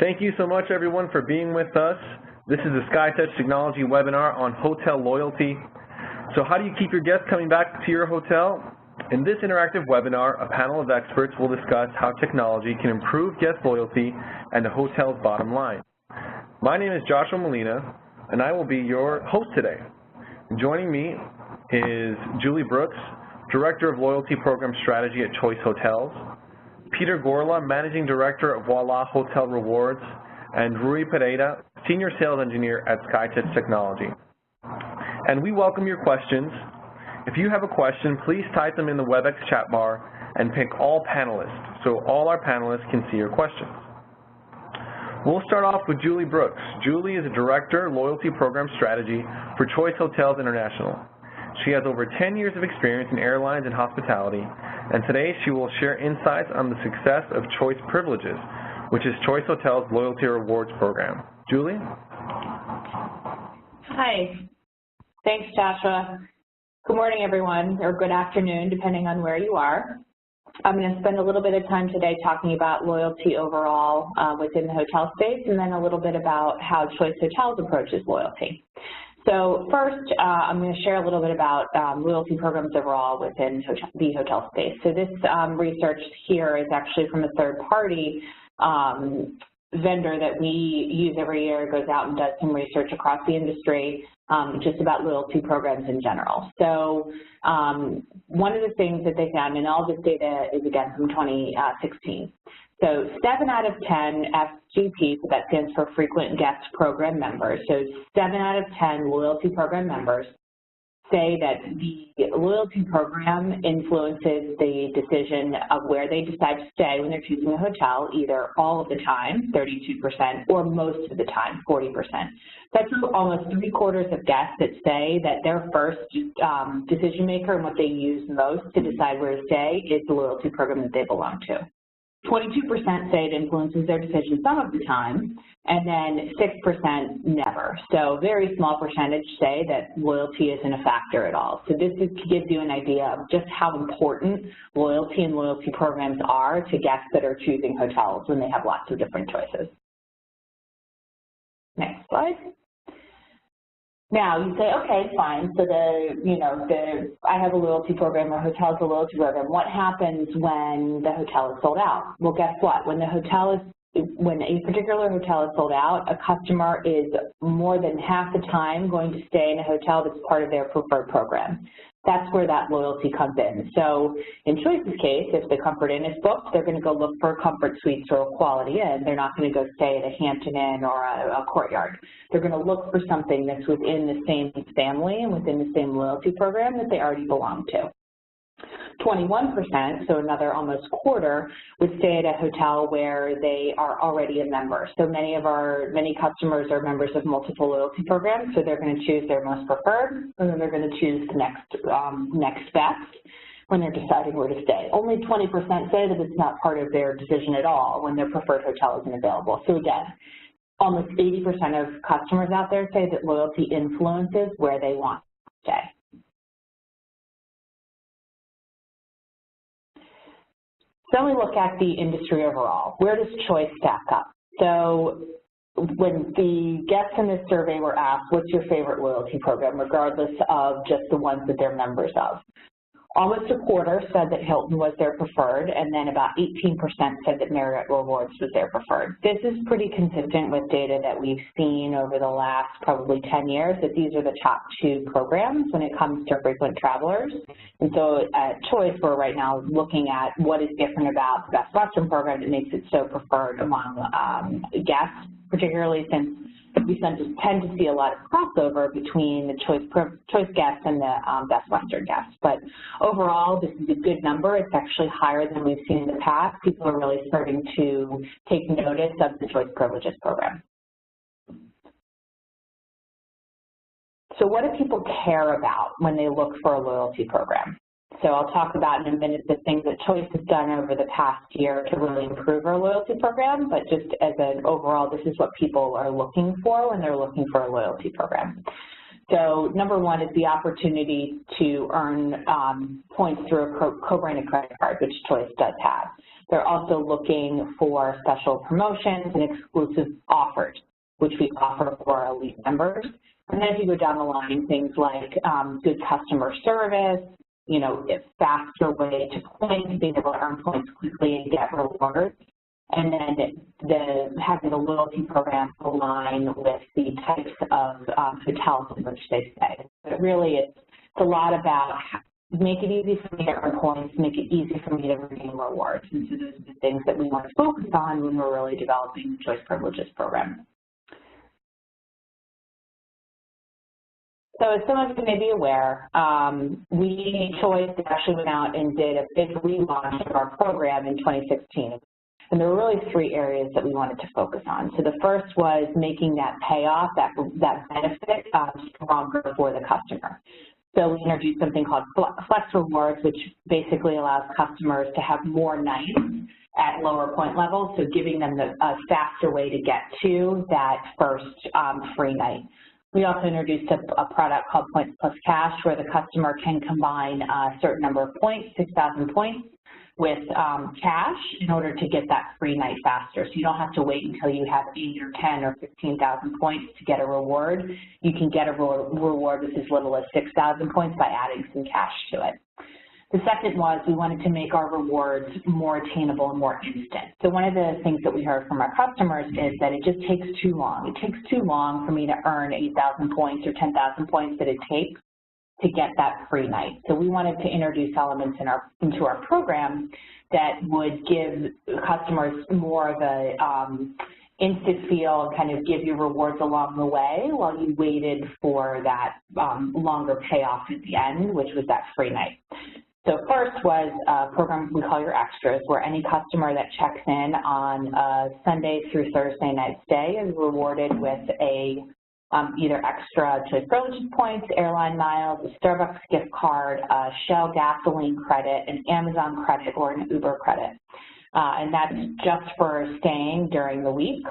Thank you so much, everyone, for being with us. This is the SkyTouch Technology webinar on hotel loyalty. So how do you keep your guests coming back to your hotel? In this interactive webinar, a panel of experts will discuss how technology can improve guest loyalty and the hotel's bottom line. My name is Joshua Molina, and I will be your host today. Joining me is Julie Brooks, Director of Loyalty Program Strategy at Choice Hotels, Peter Gorla, Managing Director of Voila Hotel Rewards, and Rui Pereira, Senior Sales Engineer at SkyTouch Technology. And we welcome your questions. If you have a question, please type them in the WebEx chat bar and pick all panelists, so all our panelists can see your questions. We'll start off with Julie Brooks. Julie is a Director, Loyalty Program Strategy for Choice Hotels International. She has over 10 years of experience in airlines and hospitality, and today she will share insights on the success of Choice Privileges, which is Choice Hotels' Loyalty Rewards program. Julie? Hi. Thanks, Joshua. Good morning, everyone, or good afternoon, depending on where you are. I'm going to spend a little bit of time today talking about loyalty overall within the hotel space, and then a little bit about how Choice Hotels approaches loyalty. So first, I'm going to share a little bit about loyalty programs overall within the hotel space. So this research here is actually from a third-party vendor that we use every year. It goes out and does some research across the industry just about loyalty programs in general. So one of the things that they found, and all this data is again from 2016, so 7 out of 10 FGP, so that stands for Frequent Guest Program members, so 7 out of 10 loyalty program members say that the loyalty program influences the decision of where they decide to stay when they're choosing a hotel, either all of the time, 32%, or most of the time, 40%. That's almost 3/4 of guests that say that their first decision maker and what they use most to decide where to stay is the loyalty program that they belong to. 22% say it influences their decision some of the time, and then 6% never. So very small percentage say that loyalty isn't a factor at all. So this gives you an idea of just how important loyalty and loyalty programs are to guests that are choosing hotels when they have lots of different choices. Next slide. Now you say, okay, fine. So I have a loyalty program, or hotel has a loyalty program. What happens when the hotel is sold out? Well, guess what? When a particular hotel is sold out, a customer is more than half the time going to stay in a hotel that's part of their preferred program. That's where that loyalty comes in. So in Choice's case, if the Comfort Inn is booked, they're going to go look for a Comfort Suites or a Quality Inn. They're not going to go stay at a Hampton Inn or a Courtyard. They're going to look for something that's within the same family and within the same loyalty program that they already belong to. 21%, so another almost quarter, would stay at a hotel where they are already a member. So many customers are members of multiple loyalty programs, so they're going to choose their most preferred, and then they're going to choose the next best when they're deciding where to stay. Only 20% say that it's not part of their decision at all when their preferred hotel isn't available. So again, almost 80% of customers out there say that loyalty influences where they want to stay. Then we look at the industry overall. Where does Choice stack up? So when the guests in this survey were asked, what's your favorite loyalty program, regardless of just the ones that they're members of? Almost a quarter said that Hilton was their preferred, and then about 18% said that Marriott Rewards was their preferred. This is pretty consistent with data that we've seen over the last probably 10 years, that these are the top 2 programs when it comes to frequent travelers. And so at Choice, we're right now looking at what is different about the Best Western program that makes it so preferred among guests, particularly since we tend to see a lot of crossover between the Choice guests and the Best Western guests. But overall, this is a good number. It's actually higher than we've seen in the past. People are really starting to take notice of the Choice Privileges program. So what do people care about when they look for a loyalty program? So I'll talk about in a minute the things that Choice has done over the past year to really improve our loyalty program, but just as an overall, this is what people are looking for when they're looking for a loyalty program. So number one is the opportunity to earn points through a co-branded credit card, which Choice does have. They're also looking for special promotions and exclusive offers, which we offer for our elite members. And then if you go down the line, things like good customer service, you know, a faster way to points, being able to earn points quickly and get rewards. And then having the loyalty program align with the types of hotels in which they stay. But really, it's a lot about make it easy for me to earn points, make it easy for me to redeem rewards. And so those are the things that we want to focus on when we're really developing the Choice Privileges program. So as some of you may be aware, we, Choice, actually went out and did a big relaunch of our program in 2016. And there were really three areas that we wanted to focus on. So the first was making that payoff, that benefit stronger for the customer. So we introduced something called Flex Rewards, which basically allows customers to have more nights at lower point levels, so giving them a faster way to get to that first free night. We also introduced a product called Points Plus Cash, where the customer can combine a certain number of points, 6,000 points, with cash in order to get that free night faster. So you don't have to wait until you have 8 or 10 or 15,000 points to get a reward. You can get a reward with as little as 6,000 points by adding some cash to it. The second was we wanted to make our rewards more attainable and more instant. So one of the things that we heard from our customers is that it just takes too long. It takes too long for me to earn 8,000 points or 10,000 points that it takes to get that free night. So we wanted to introduce elements into our program that would give customers more of a instant feel and kind of give you rewards along the way while you waited for that longer payoff at the end, which was that free night. So first was a program we call your extras, where any customer that checks in on a Sunday through Thursday night stay is rewarded with a either extra Choice Privileges points, airline miles, a Starbucks gift card, a Shell gasoline credit, an Amazon credit, or an Uber credit. And that's just for staying during the week.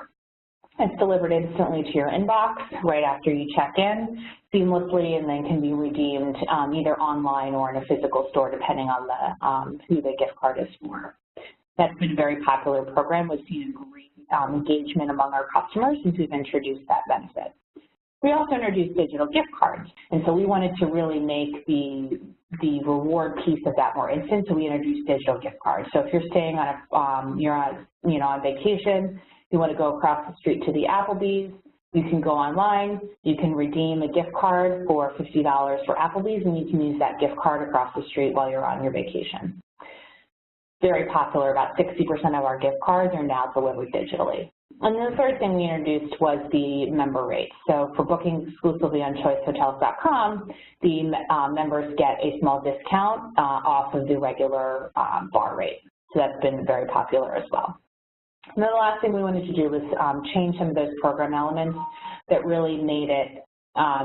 It's delivered instantly to your inbox right after you check in seamlessly, and then can be redeemed either online or in a physical store, depending on the who the gift card is for. That's been a very popular program. We've seen great engagement among our customers since we've introduced that benefit. We also introduced digital gift cards, and so we wanted to really make the reward piece of that more instant. So we introduced digital gift cards. So if you're staying on you're on vacation, you want to go across the street to the Applebee's, you can go online, you can redeem a gift card for $50 for Applebee's, and you can use that gift card across the street while you're on your vacation. Very popular. About 60% of our gift cards are now delivered digitally. And then the third thing we introduced was the member rate. So for bookings exclusively on choicehotels.com, the members get a small discount off of the regular bar rate. So that's been very popular as well. And then the last thing we wanted to do was change some of those program elements that really made it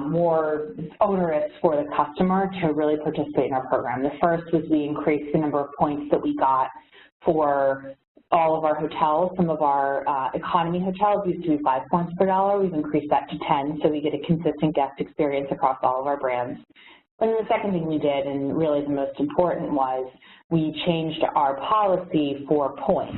more onerous for the customer to really participate in our program. The first was we increased the number of points that we got for all of our hotels. Some of our economy hotels used to be 5 points per dollar. We've increased that to 10, so we get a consistent guest experience across all of our brands. And then the second thing we did, and really the most important, was we changed our policy for points.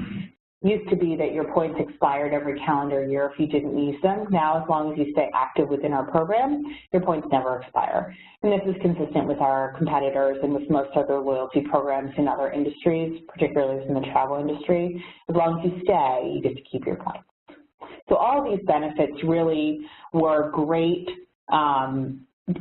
It used to be that your points expired every calendar year if you didn't use them. Now, as long as you stay active within our program, your points never expire. And this is consistent with our competitors and with most other loyalty programs in other industries, particularly within the travel industry. As long as you stay, you get to keep your points. So all of these benefits really were great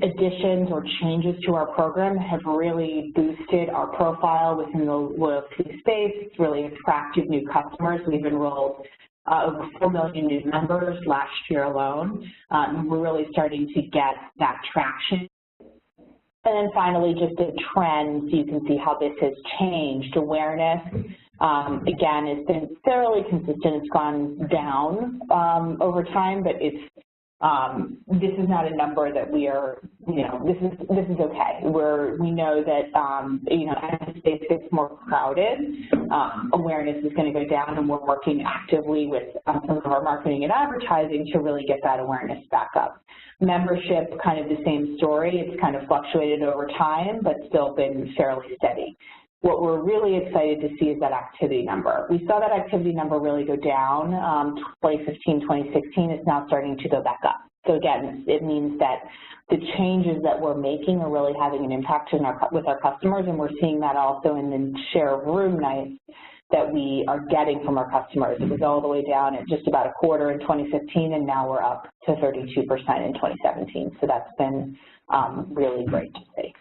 additions or changes to our program, have really boosted our profile within the loyalty space. It's really attracted new customers. We've enrolled over 4 million new members last year alone. We're really starting to get that traction. And then finally, just the trends, you can see how this has changed. Awareness, again, has been fairly consistent. It's gone down over time, but it's this is not a number that we are, this is okay. We know that, as the space gets more crowded, awareness is going to go down, and we're working actively with some of our marketing and advertising to really get that awareness back up. Membership, kind of the same story. It's kind of fluctuated over time, but still been fairly steady. what we're really excited to see is that activity number. We saw that activity number really go down 2015, 2016. It's now starting to go back up. So again, it means that the changes that we're making are really having an impact with our customers, and we're seeing that also in the share of room nights that we are getting from our customers. It was all the way down at just about a quarter in 2015, and now we're up to 32% in 2017. So that's been really great to see.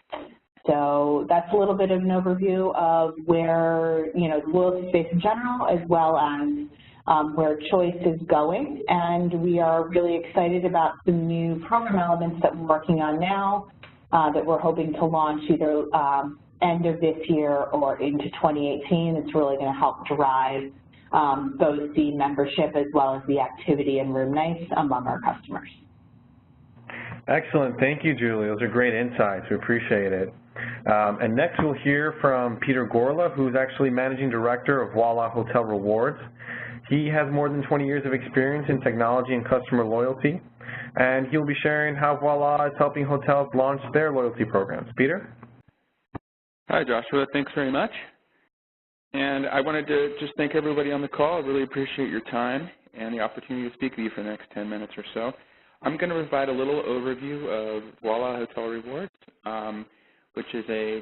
So that's a little bit of an overview of where, the loyalty space in general, as well as where choice is going. And we are really excited about some new program elements that we're working on now that we're hoping to launch either end of this year or into 2018. It's really going to help drive both the membership as well as the activity and room nights among our customers. Excellent. Thank you, Julie. Those are great insights. We appreciate it. And next we'll hear from Peter Gorla, who's actually Managing Director of Voila Hotel Rewards. He has more than 20 years of experience in technology and customer loyalty, and he'll be sharing how Voila is helping hotels launch their loyalty programs. Peter? Hi, Joshua. Thanks very much. And I wanted to just thank everybody on the call. I really appreciate your time and the opportunity to speak with you for the next 10 minutes or so. I'm going to provide a little overview of Voila Hotel Rewards, which is a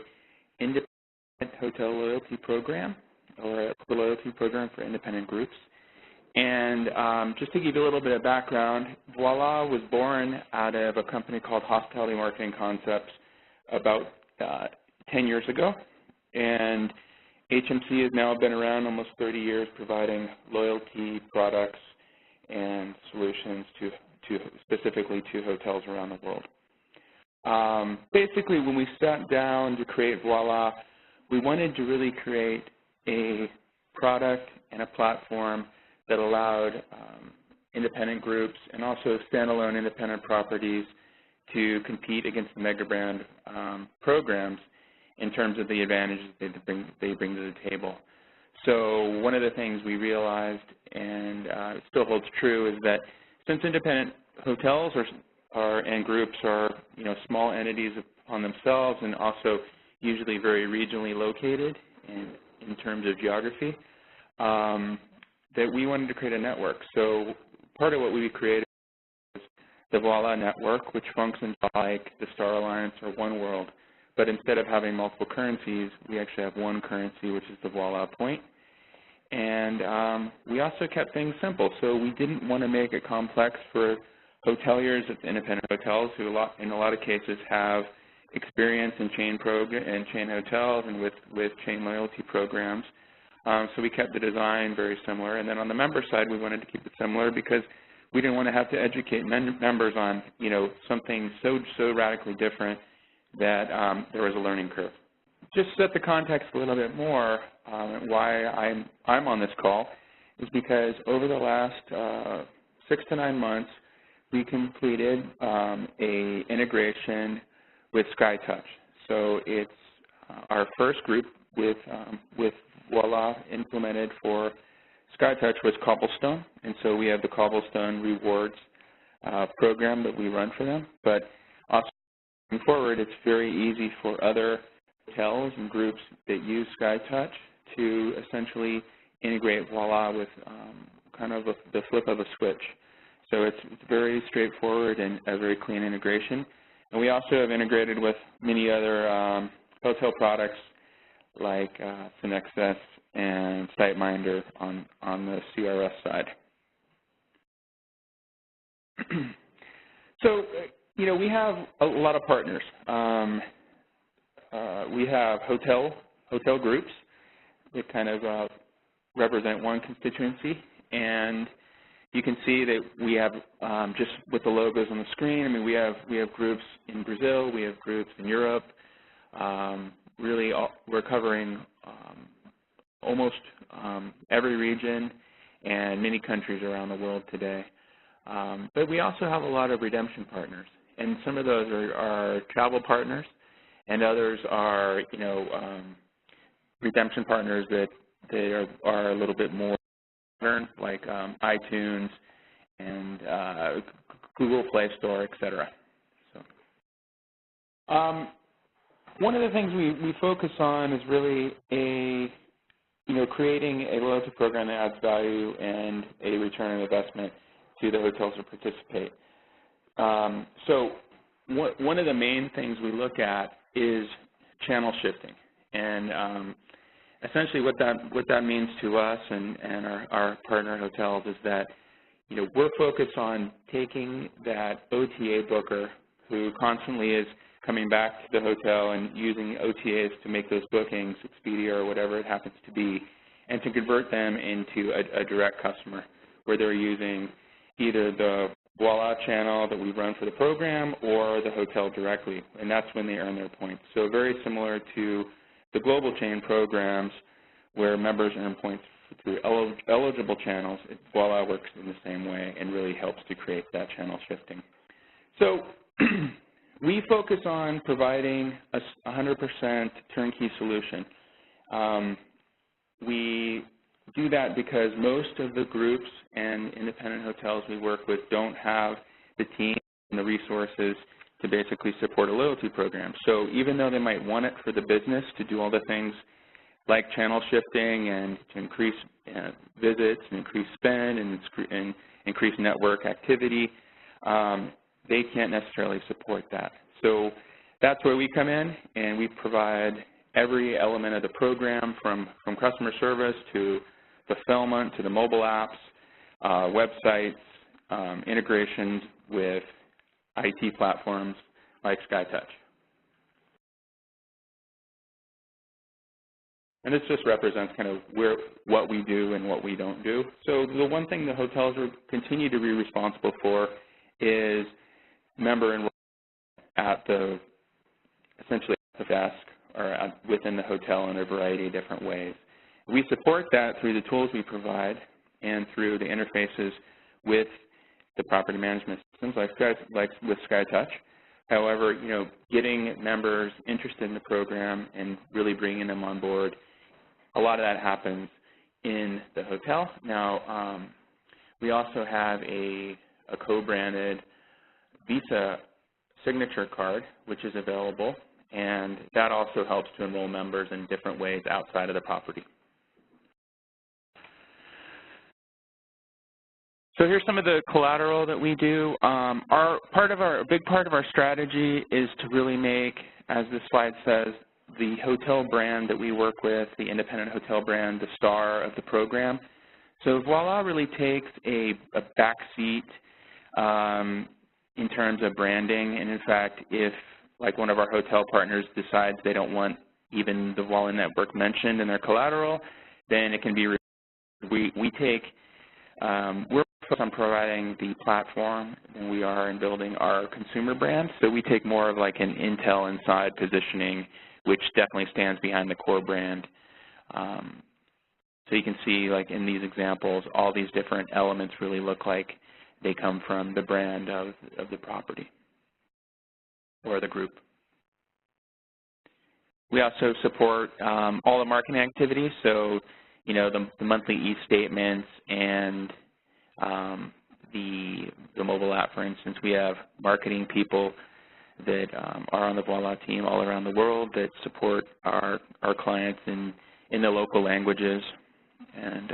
independent hotel loyalty program, or a loyalty program for independent groups. And just to give you a little bit of background, Voila was born out of a company called Hospitality Marketing Concepts about 10 years ago. And HMC has now been around almost 30 years providing loyalty products and solutions specifically to hotels around the world. Basically, when we sat down to create Voila, we wanted to really create a product and a platform that allowed independent groups and also standalone independent properties to compete against the mega brand programs in terms of the advantages they bring to the table. So one of the things we realized, and it still holds true, is that since independent hotels and groups are small entities on themselves and also usually very regionally located in terms of geography, that we wanted to create a network. So part of what we created was the Voila network, which functions like the Star Alliance or One World. But instead of having multiple currencies, we actually have one currency, which is the Voila point. And we also kept things simple. So we didn't want to make it complex for hoteliers at independent hotels who in a lot of cases have experience in chain hotels and with chain loyalty programs. So we kept the design very similar. And then on the member side, we wanted to keep it similar because we didn't want to have to educate members on something so radically different that there was a learning curve. Just to set the context a little bit more, why I'm on this call is because over the last 6 to 9 months, we completed a integration with SkyTouch. So it's our first group with Voila implemented for SkyTouch was Cobblestone, and so we have the Cobblestone Rewards program that we run for them. But also moving forward, it's very easy for other hotels and groups that use SkyTouch to essentially integrate Voila with kind of the flip of a switch. So it's very straightforward and a very clean integration. And we also have integrated with many other hotel products like Census and SiteMinder on the CRS side. So, we have a lot of partners. We have hotel groups that kind of represent one constituency, and you can see that we have just with the logos on the screen. I mean, we have groups in Brazil, we have groups in Europe. Really, we're covering almost every region and many countries around the world today. But we also have a lot of redemption partners, and some of those are travel partners, and others are redemption partners that they are a little bit more modern, like iTunes and Google Play Store, etc. So, One of the things we focus on is really creating a loyalty program that adds value and a return on investment to the hotels that participate. So one of the main things we look at is channel shifting, and essentially what that means to us and our partner hotels is that we're focused on taking that OTA booker who constantly is coming back to the hotel and using OTAs to make those bookings, Expedia or whatever it happens to be, and to convert them into a direct customer where they're using either the Voila channel that we run for the program or the hotel directly, and that's when they earn their points. So very similar to the global chain programs where members earn points through eligible channels. Voila works in the same way and really helps to create that channel shifting. So we focus on providing a 100% turnkey solution. We do that because most of the groups and independent hotels we work with don't have the team and the resources to basically support a loyalty program. So even though they might want it for the business to do all the things like channel shifting and to increase visits and increase spend and increase network activity, they can't necessarily support that. So that's where we come in, and we provide every element of the program from customer service to fulfillment to the mobile apps, websites, integrations with IT platforms like SkyTouch. And this just represents kind of what we do and what we don't do. So the one thing the hotels continue to be responsible for is member enrollment at essentially at the desk or within the hotel in a variety of different ways. We support that through the tools we provide and through the interfaces with the property management systems like with SkyTouch. However, getting members interested in the program and really bringing them on board, a lot of that happens in the hotel. Now, we also have a co-branded Visa signature card, which is available, and that also helps to enroll members in different ways outside of the property. So here's some of the collateral that we do. A big part of our strategy is to really make, as this slide says, the hotel brand that we work with, the independent hotel brand, the star of the program. So Voila really takes a back seat in terms of branding, and in fact, if like one of our hotel partners decides they don't want even the Voila network mentioned in their collateral, then it can be removed. We're focused on providing the platform than we are in building our consumer brand. So we take more of like an Intel Inside positioning, which definitely stands behind the core brand. So you can see, like in these examples, all these different elements really look like they come from the brand of the property or the group. We also support all the marketing activities, so the monthly e-statements and the mobile app, for instance. We have marketing people that are on the Voila team all around the world that support our clients in the local languages and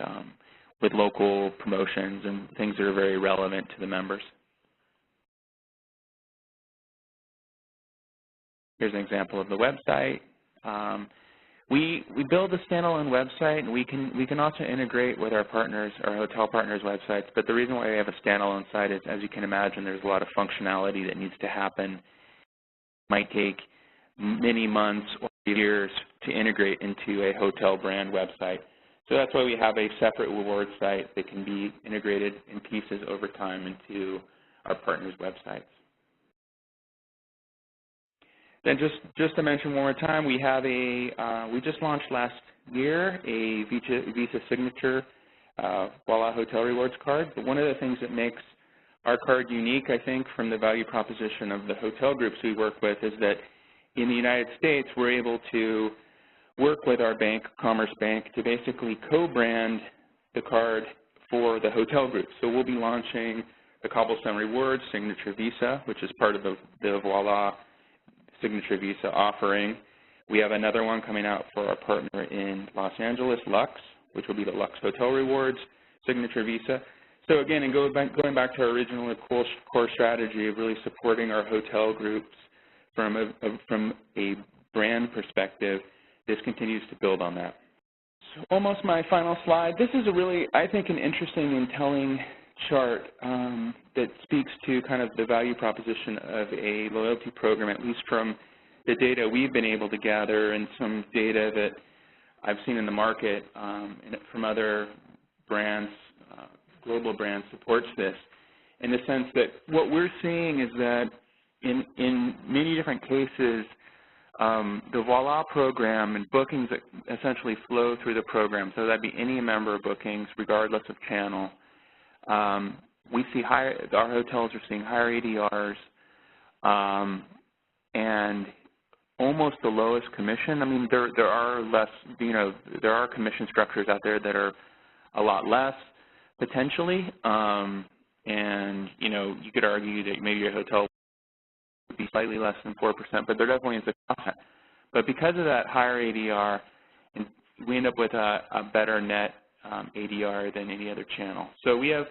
with local promotions and things that are very relevant to the members. Here's an example of the website. We build a standalone website, and we can also integrate with our partners, our hotel partners' websites. But the reason why we have a standalone site is, as you can imagine, there's a lot of functionality that needs to happen. It might take many months or years to integrate into a hotel brand website. So that's why we have a separate reward site that can be integrated in pieces over time into our partners' websites. Then just to mention one more time, we have we just launched last year a Visa Signature Voila Hotel Rewards card. But one of the things that makes our card unique, I think, from the value proposition of the hotel groups we work with is that in the United States, we're able to work with our bank, Commerce Bank, to basically co-brand the card for the hotel group. So we'll be launching the Cobblestone Rewards Signature Visa, which is part of the Voila Signature Visa offering We have another one coming out for our partner in Los Angeles, Lux, which will be the Lux Hotel Rewards Signature Visa. So again, and going back to our original core strategy of really supporting our hotel groups from a brand perspective, this continues to build on that. So almost my final slide. This is a really, I think, an interesting and telling chart that speaks to kind of the value proposition of a loyalty program, at least from the data we've been able to gather and some data that I've seen in the market and from other brands, global brands, supports this, in the sense that what we're seeing is that in many different cases, the Voila program and bookings that essentially flow through the program, so that'd be any member bookings regardless of channel. We see our hotels are seeing higher ADRs and almost the lowest commission. I mean, there are less, there are commission structures out there that are a lot less potentially, and you could argue that maybe your hotel would be slightly less than 4%, but there definitely is a cost. But because of that higher ADR, we end up with a better net ADR than any other channel. So we have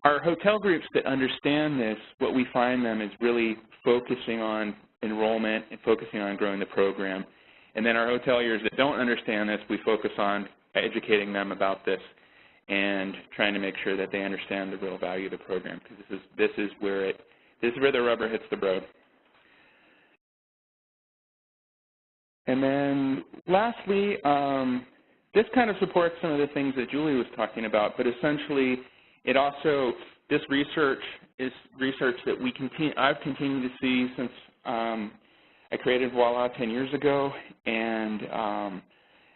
our hotel groups that understand this. What we find them is really focusing on enrollment and focusing on growing the program. And then our hoteliers that don't understand this, we focus on educating them about this and trying to make sure that they understand the real value of the program, because this is where the rubber hits the road. And then lastly, this kind of supports some of the things that Julie was talking about, but essentially it also, this research is research that I've continued to see since I created Voila 10 years ago, and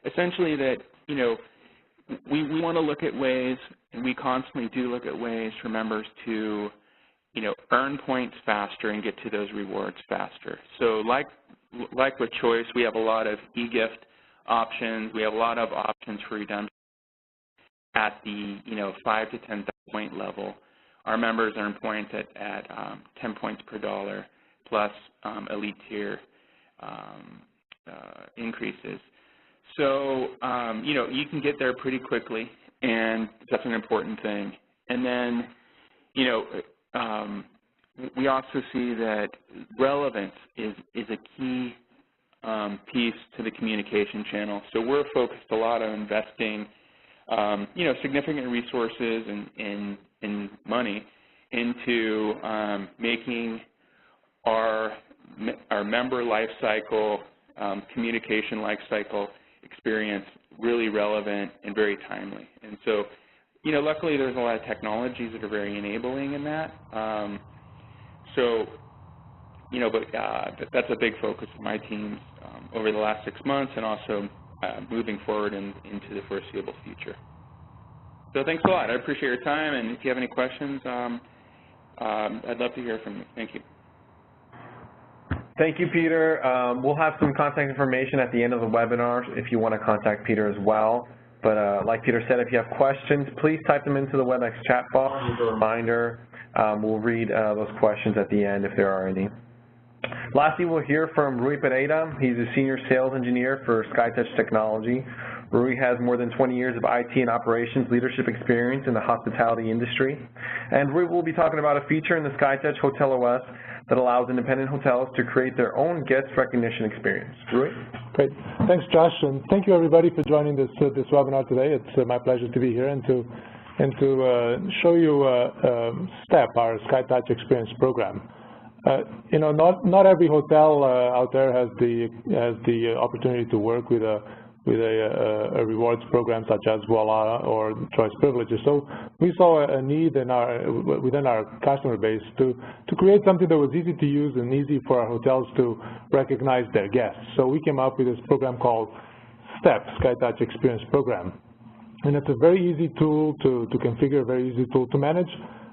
essentially that, we want to look at ways, and we constantly do look at ways for members to, earn points faster and get to those rewards faster. So like with Choice, we have a lot of e-gift options. We have a lot of options for redemption at the 5 to 10 point level. Our members earn points at 10 points per dollar plus elite tier increases. So you can get there pretty quickly, and that's an important thing. And then we also see that relevance is a key piece to the communication channel. So we're focused a lot on investing, significant resources and money into making our member life cycle, communication life cycle experience really relevant and very timely. And so, luckily there's a lot of technologies that are very enabling in that. But that's a big focus of my teams over the last 6 months, and also moving forward into the foreseeable future. So thanks a lot. I appreciate your time, and if you have any questions, I'd love to hear from you. Thank you. Thank you, Peter. We'll have some contact information at the end of the webinar if you want to contact Peter as well. But like Peter said, if you have questions, please type them into the WebEx chat box as a reminder. We'll read those questions at the end if there are any. Lastly, we'll hear from Rui Pereira. He's a senior sales engineer for SkyTouch Technology. Rui has more than 20 years of IT and operations leadership experience in the hospitality industry. And Rui will be talking about a feature in the SkyTouch Hotel OS that allows independent hotels to create their own guest recognition experience. Rui? Great. Thanks, Josh, and thank you, everybody, for joining this webinar today. It's my pleasure to be here and to show you STEP, our SkyTouch Experience Program. Not every hotel out there has the opportunity to work with a rewards program such as Voila or Choice Privileges. So we saw a need within our customer base to create something that was easy to use and easy for our hotels to recognize their guests. So we came up with this program called STEP, SkyTouch Experience Program. And it's a very easy tool to configure, a very easy tool to manage.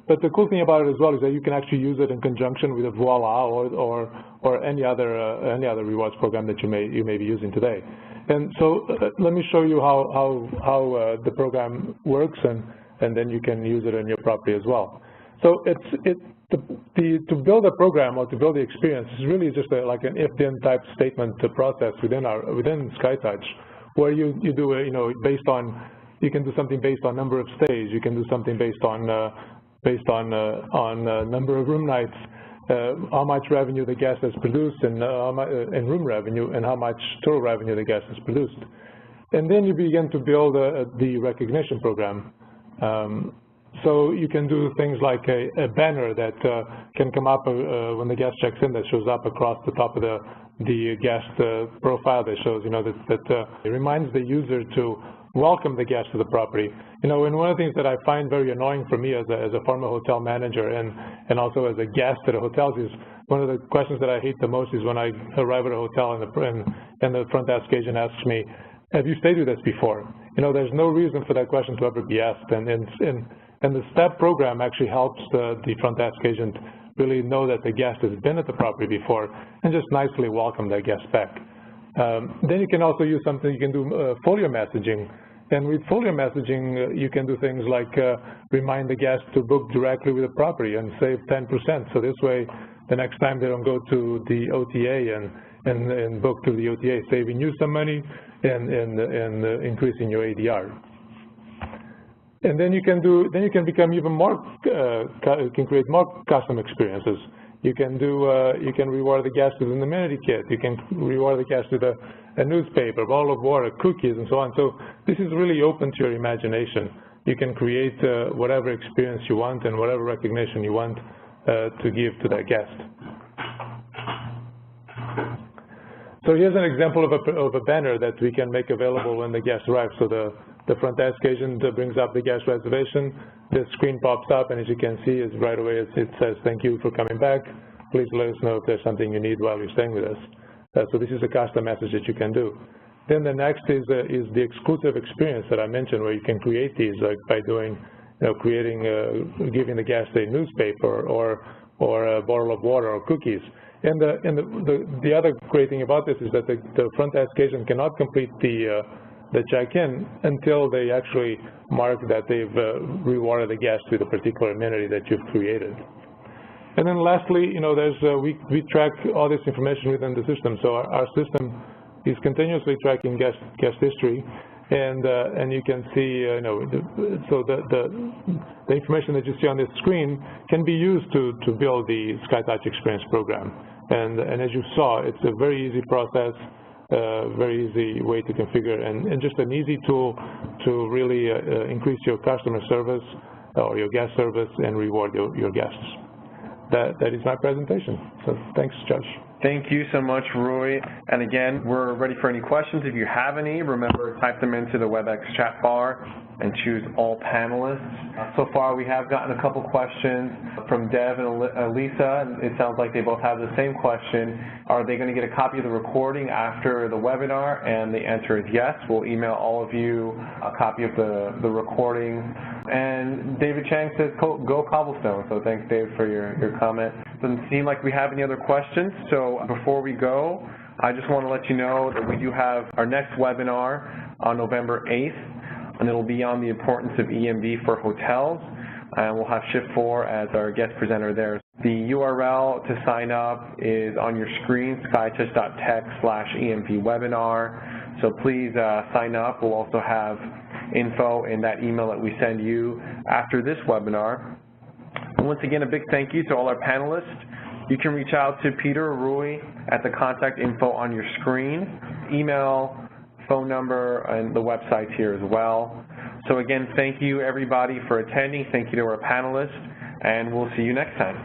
But the cool thing about it as well is that you can actually use it in conjunction with a Voila or any other rewards program that you may be using today. And so let me show you how the program works, and then you can use it on your property as well. So to build a program or to build the experience is really just like an if-then type statement process within SkyTouch, where you do based on, you can do something based on number of stays, you can do something based on number of room nights, how much revenue the guest has produced in room revenue, and how much total revenue the guest has produced. And then you begin to build the recognition program. So you can do things like a banner that can come up when the guest checks in, that shows up across the top of the guest profile, that shows, that it reminds the user to welcome the guest to the property. And one of the things that I find very annoying for me as a former hotel manager and also as a guest at a hotel is one of the questions that I hate the most is when I arrive at a hotel and the front desk agent asks me, have you stayed with us before? There's no reason for that question to ever be asked. And the STEP program actually helps the front desk agent really know that the guest has been at the property before and just nicely welcome that guest back. Then you can also use something, you can do folio messaging. And with folio messaging, you can do things like remind the guest to book directly with the property and save 10%. So this way, the next time they don't go to the OTA and book to the OTA, saving you some money and increasing your ADR. And then you can become even more, you can create more custom experiences. You can reward the guest with an amenity kit. You can reward the guest with a newspaper, a bottle of water, cookies, and so on. So this is really open to your imagination. You can create whatever experience you want and whatever recognition you want to give to that guest. So here's an example of a banner that we can make available when the guest arrives. So the front desk agent brings up the guest reservation. The screen pops up, and as you can see, right away it says, "Thank you for coming back. Please let us know if there's something you need while you're staying with us." So this is a custom message that you can do. Then the next is the exclusive experience that I mentioned, where you can create these by doing, giving the guest a newspaper or a bottle of water or cookies. And the other great thing about this is that the front desk agent cannot complete the check-in until they actually mark that they've rewarded the guest with a particular amenity that you've created. And then lastly, we track all this information within the system. So our system is continuously tracking guest history, and you can see, so the information that you see on this screen can be used to build the SkyTouch Experience program. And as you saw, it's a very easy process, very easy way to configure, and just an easy tool to really increase your customer service or your guest service and reward your guests. That is my presentation. So thanks, Josh. Thank you so much, Rui. And again, we're ready for any questions. If you have any, remember, type them into the WebEx chat bar and choose all panelists. So far, we have gotten a couple questions from Dev and Lisa. It sounds like they both have the same question. Are they going to get a copy of the recording after the webinar? And the answer is yes. We'll email all of you a copy of the recording. And David Chang says, go Cobblestone. So thanks, Dave, for your comment. Doesn't seem like we have any other questions. So before we go, I just want to let you know that we do have our next webinar on November 8th, and it'll be on the importance of EMV for hotels. And we'll have Shift 4 as our guest presenter there. The URL to sign up is on your screen, skytouch.tech/EMV webinar. So please sign up. We'll also have info in that email that we send you after this webinar. And once again, a big thank you to all our panelists. You can reach out to Peter or Rui at the contact info on your screen, email, phone number, and the website's here as well. So again, thank you everybody for attending. Thank you to our panelists, and we'll see you next time.